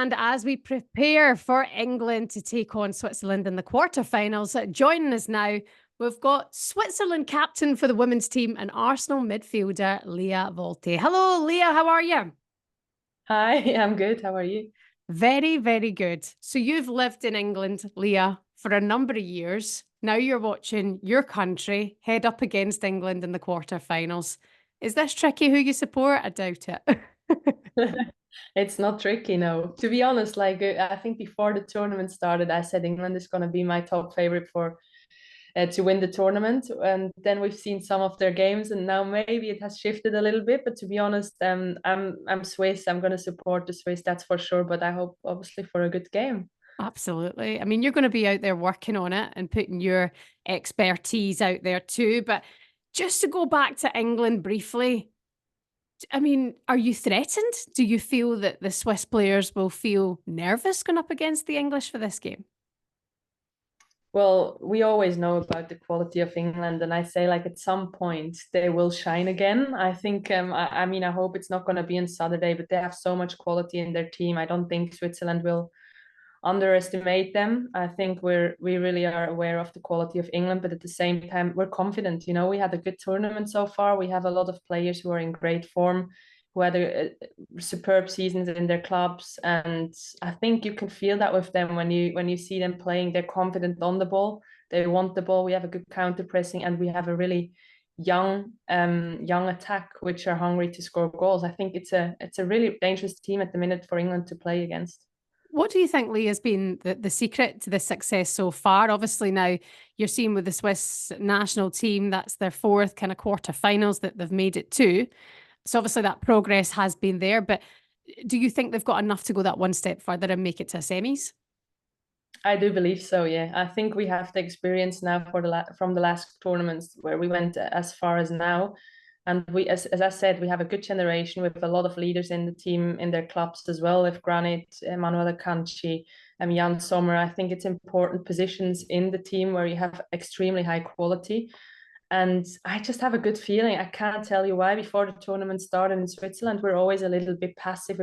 And as we prepare for England to take on Switzerland in the quarterfinals, joining us now, we've got Switzerland captain for the women's team and Arsenal midfielder, Lia Walti. Hello, Leah, how are you? Hi, I'm good. How are you? Very, very good. So you've lived in England, Leah, for a number of years. Now you're watching your country head up against England in the quarterfinals. Is this tricky who you support? I doubt it. It's not tricky, no. To be honest, I think before the tournament started, I said England is going to be my top favorite for to win the tournament. And then we've seen some of their games, and now maybe it has shifted a little bit. But to be honest, I'm Swiss. I'm going to support the Swiss, that's for sure. But I hope obviously for a good game. Absolutely. I mean, you're going to be out there working on it and putting your expertise out there too. But just to go back to England briefly, I mean, are you threatened? Do you feel that the Swiss players will feel nervous going up against the English for this game? Well, we always know about the quality of England, and I say like at some point they will shine again. I think I mean I hope it's not going to be on Saturday, but they have so much quality in their team. I don't think Switzerland will underestimate them. I think we really are aware of the quality of England, but at the same time we're confident. You know, we had a good tournament so far. We have a lot of players who are in great form, who had superb seasons in their clubs, and I think you can feel that with them when you see them playing. They're confident on the ball. They want the ball. We have a good counter pressing, and we have a really young attack which are hungry to score goals. I think it's a really dangerous team at the minute for England to play against. What do you think, Lee, has been the secret to this success so far? Obviously, now you're seeing with the Swiss national team, that's their fourth kind of quarterfinals that they've made it to. So obviously that progress has been there, but do you think they've got enough to go that one step further and make it to semis? I do believe so, yeah. I think we have the experience now for from the last tournaments where we went as far as now. And we, as I said, we have a good generation with a lot of leaders in the team, in their clubs as well, with Granit, Manuela Kanchi, Jan Sommer. I think it's important positions in the team where you have extremely high quality. And I just have a good feeling. I can't tell you why. Before the tournament started in Switzerland, we're always a little bit passive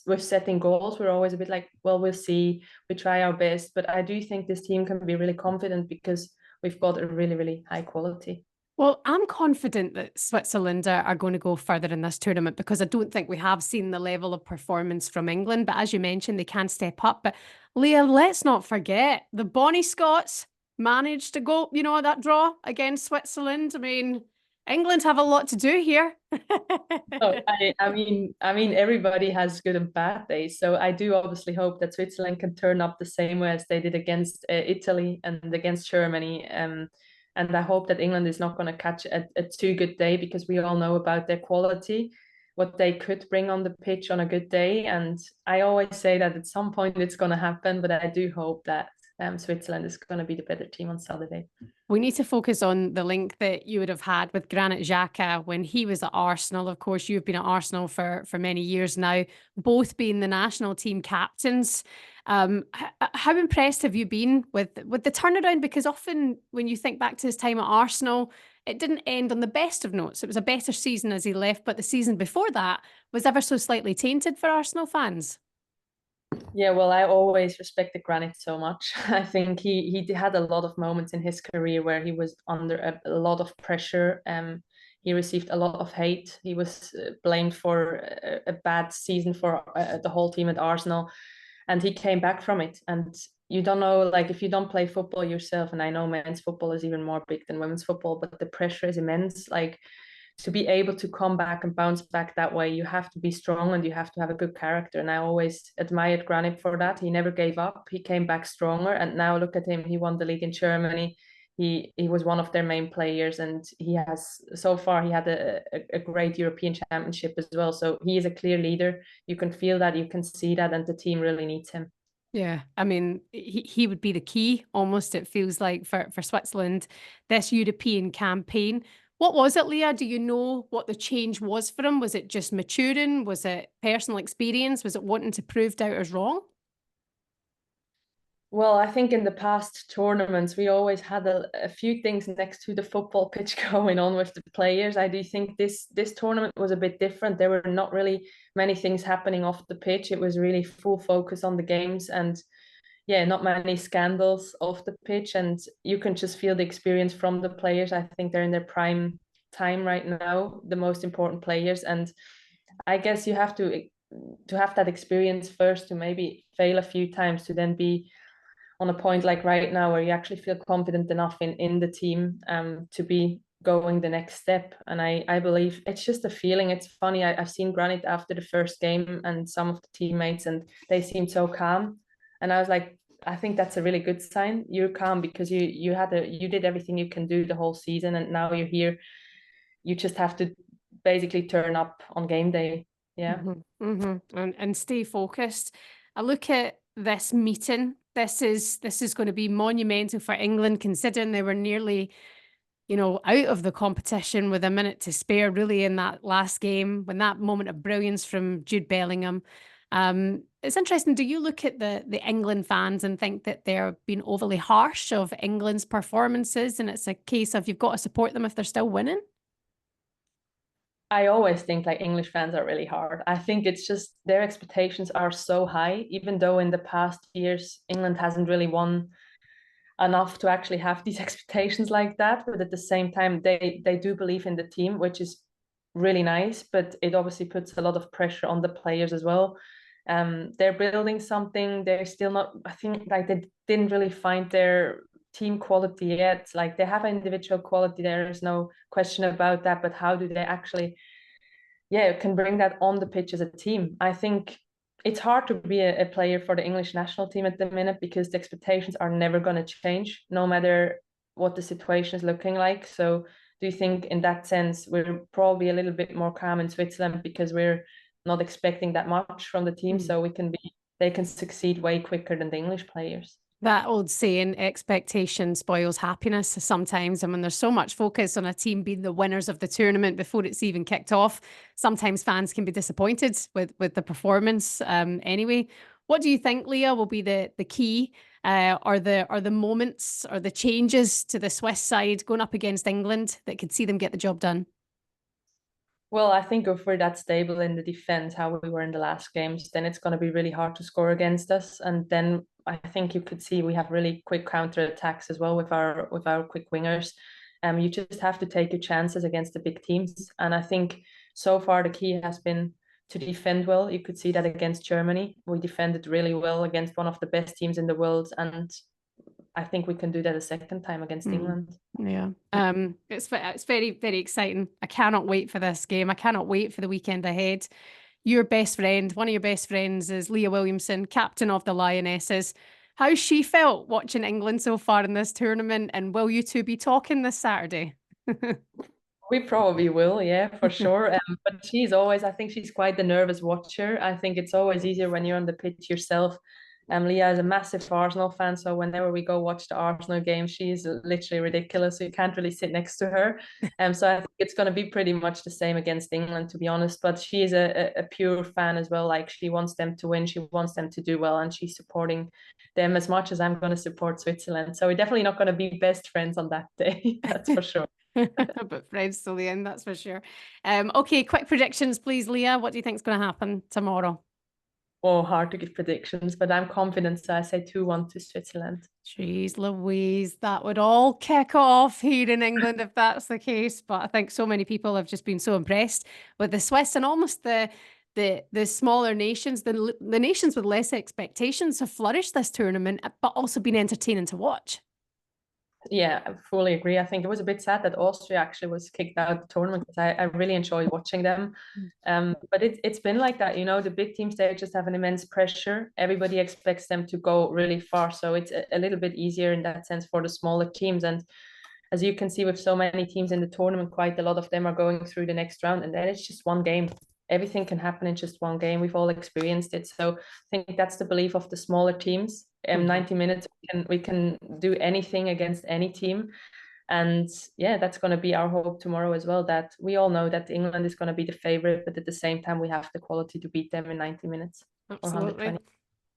with setting goals. We're always a bit like, well, we'll see. We try our best. But I do think this team can be really confident because we've got a really, really high quality. Well, I'm confident that Switzerland are going to go further in this tournament because I don't think we have seen the level of performance from England. But as you mentioned, they can step up. But Leah, let's not forget the Bonnie Scots managed to go, that draw against Switzerland. I mean, England have a lot to do here. Oh, I mean, everybody has good and bad days. So I do obviously hope that Switzerland can turn up the same way as they did against Italy and against Germany. And I hope that England is not going to catch a too good day because we all know about their quality, what they could bring on the pitch on a good day. And I always say that at some point it's going to happen, but I do hope that Switzerland is going to be the better team on Saturday. We need to focus on the link that you would have had with Granit Xhaka when he was at Arsenal. Of course, you've been at Arsenal for many years now, both being the national team captains. How impressed have you been with the turnaround? Because often when you think back to his time at Arsenal, it didn't end on the best of notes. It was a better season as he left, but the season before that was ever so slightly tainted for Arsenal fans. Yeah, well, I always respected Granit so much. I think he had a lot of moments in his career where he was under a lot of pressure. He received a lot of hate. He was blamed for a bad season for the whole team at Arsenal, and he came back from it. And you don't know, like if you don't play football yourself, and I know men's football is even more big than women's football, but the pressure is immense. Like to be able to come back and bounce back that way, you have to be strong and you have to have a good character. And I always admired Granit for that. He never gave up. He came back stronger. And now look at him. He won the league in Germany. He was one of their main players, and he has so far he had a great European championship as well. So he is a clear leader. You can feel that, you can see that, and the team really needs him. Yeah, I mean, he would be the key almost, it feels like, for Switzerland, this European campaign. What was it, Leah? Do you know what the change was for him? Was it just maturing? Was it personal experience? Was it wanting to prove doubters wrong? Well, I think in the past tournaments, we always had a few things next to the football pitch going on with the players. I do think this tournament was a bit different. There were not really many things happening off the pitch. It was really full focus on the games, and yeah, not many scandals off the pitch. And you can just feel the experience from the players. I think they're in their prime time right now, the most important players. And I guess you have to have that experience first, to maybe fail a few times, to then be on a point like right now where you actually feel confident enough in the team to be going the next step. And I believe it's just a feeling. It's funny, I've seen Granit after the first game and some of the teammates, and they seemed so calm, and I was like, I think that's a really good sign. You're calm because you did everything you can do the whole season, and now you're here. You just have to basically turn up on game day. Yeah. And stay focused. I look at this meeting. This is going to be monumental for England, considering they were nearly, out of the competition with a minute to spare, really, in that last game, when that moment of brilliance from Jude Bellingham. It's interesting. Do you look at the England fans and think that they're being overly harsh of England's performances, and it's a case of you've got to support them if they're still winning? I always think like English fans are really hard. I think it's just their expectations are so high, even though in the past years England hasn't really won enough to actually have these expectations like that. But at the same time, they do believe in the team, which is really nice. But it obviously puts a lot of pressure on the players as well. They're building something. They're still not. I think like they didn't really find their team quality yet. Like they have individual quality. There is no question about that. But how do they actually, yeah, can bring that on the pitch as a team? I think it's hard to be a player for the English national team at the minute because the expectations are never going to change, no matter what the situation is looking like. So, do you think in that sense we're probably a little bit more calm in Switzerland because we're not expecting that much from the team, so they can succeed way quicker than the English players? That old saying, expectation spoils happiness sometimes. And when there's so much focus on a team being the winners of the tournament before it's even kicked off, sometimes fans can be disappointed with the performance. Anyway, what do you think, Leah, will be the key or the moments or the changes to the Swiss side going up against England that could see them get the job done? Well, I think if we're that stable in the defense, how we were in the last games, then it's going to be really hard to score against us. And then I think you could see we have really quick counter attacks as well with our quick wingers. You just have to take your chances against the big teams. And I think so far the key has been to defend well. You could see that against Germany. We defended really well against one of the best teams in the world. And I think we can do that a second time against England. Yeah. It's very, very exciting. I cannot wait for this game. I cannot wait for the weekend ahead. Your best friend, one of your best friends is Leah Williamson, captain of the Lionesses. How's she felt watching England so far in this tournament? And will you two be talking this Saturday? We probably will, yeah, for sure. But she's always, I think she's quite the nervous watcher. I think it's always easier when you're on the pitch yourself. Leah is a massive Arsenal fan, so whenever we go watch the Arsenal game, she's literally ridiculous. So you can't really sit next to her. So I think it's going to be pretty much the same against England, to be honest. But she is a pure fan as well. Like she wants them to win, she wants them to do well, and she's supporting them as much as I'm going to support Switzerland. So we're definitely not going to be best friends on that day. That's for sure. But friends till the end, that's for sure. Okay, quick predictions, please, Leah. What do you think is going to happen tomorrow? Oh, hard to give predictions, but I'm confident. So I say 2-1 to Switzerland. Jeez Louise, that would all kick off here in England if that's the case. But I think so many people have just been so impressed with the Swiss and almost the smaller nations, the nations with less expectations have flourished this tournament, but also been entertaining to watch. Yeah, I fully agree. I think it was a bit sad that Austria actually was kicked out of the tournament because I really enjoyed watching them. But it's been like that, the big teams, they just have an immense pressure. Everybody expects them to go really far. So it's a little bit easier in that sense for the smaller teams. And as you can see with so many teams in the tournament, quite a lot of them are going through the next round. And then it's just one game. Everything can happen in just one game. We've all experienced it. So I think that's the belief of the smaller teams. 90 minutes, we can do anything against any team. And yeah, that's going to be our hope tomorrow as well, that we all know that England is going to be the favorite, but at the same time, we have the quality to beat them in 90 minutes or Absolutely. 120.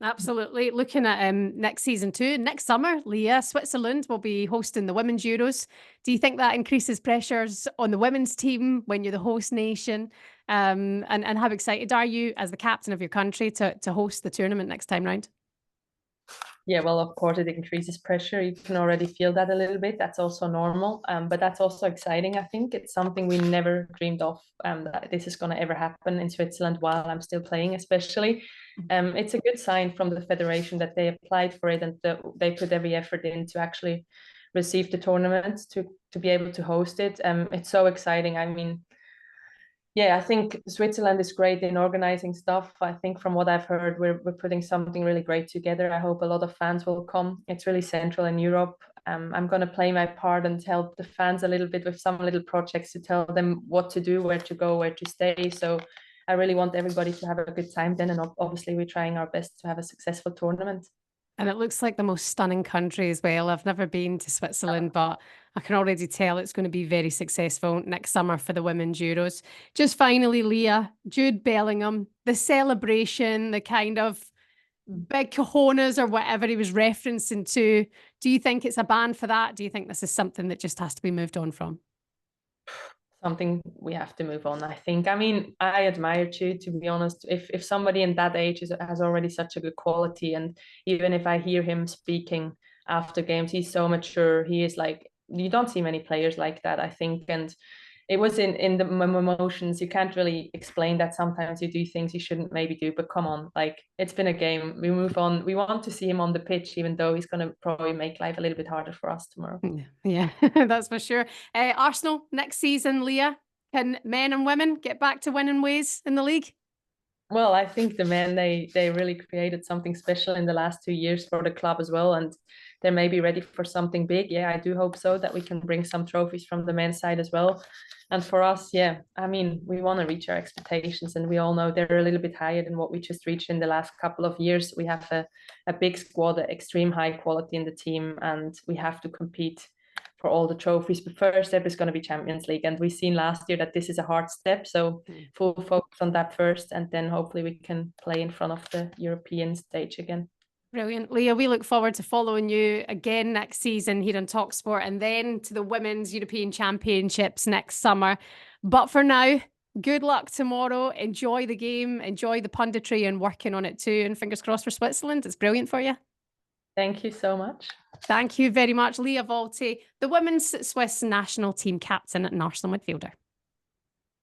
Absolutely. Looking at next season too, next summer, Leah, Switzerland will be hosting the Women's Euros. Do you think that increases pressures on the women's team when you're the host nation? And how excited are you as the captain of your country to host the tournament next time round? Yeah, well, of course, it increases pressure. You can already feel that a little bit. That's also normal. But that's also exciting. I think it's something we never dreamed of, that this is going to ever happen in Switzerland while I'm still playing, especially. It's a good sign from the federation that they applied for it and they put every effort in to actually receive the tournament to be able to host it. It's so exciting. I mean, yeah, I think Switzerland is great in organizing stuff. I think from what I've heard, we're putting something really great together. I hope a lot of fans will come. It's really central in Europe. I'm going to play my part and help the fans a little bit with some little projects to tell them what to do, where to go, where to stay. So I really want everybody to have a good time then. And obviously, we're trying our best to have a successful tournament. And it looks like the most stunning country as well. I've never been to Switzerland, but I can already tell it's going to be very successful next summer for the Women's Euros. Just finally, Leah, Jude Bellingham, the celebration, the kind of big cojones or whatever he was referencing to. Do you think it's a ban for that? Do you think this is something that just has to be moved on from? Something we have to move on, I think. I mean, I admire Jude, to be honest. If somebody in that age has already such a good quality, and even if I hear him speaking after games, he's so mature. He is like, you don't see many players like that, I think. And it was in the emotions. You can't really explain that. Sometimes you do things you shouldn't maybe do, but come on, like, it's been a game. We move on. We want to see him on the pitch, even though he's going to probably make life a little bit harder for us tomorrow. Yeah, that's for sure. Arsenal next season, Leah, can men and women get back to winning ways in the league? Well, I think the men they really created something special in the last 2 years for the club as well, and they're maybe ready for something big. Yeah, I do hope so, that we can bring some trophies from the men's side as well. And for us, yeah, I mean, we want to reach our expectations, and we all know they're a little bit higher than what we just reached in the last couple of years. We have a big squad, extreme high quality in the team, and we have to compete for all the trophies. But first step is going to be Champions League, and we've seen last year that this is a hard step. So full focus on that first, and then hopefully we can play in front of the European stage again. Brilliant. Leah, we look forward to following you again next season here on Talksport and then to the Women's European Championships next summer. But for now, good luck tomorrow. Enjoy the game, enjoy the punditry and working on it too. And fingers crossed for Switzerland. It's brilliant for you. Thank you so much. Thank you very much, Lia Walti, the Women's Swiss national team captain and Arsenal midfielder.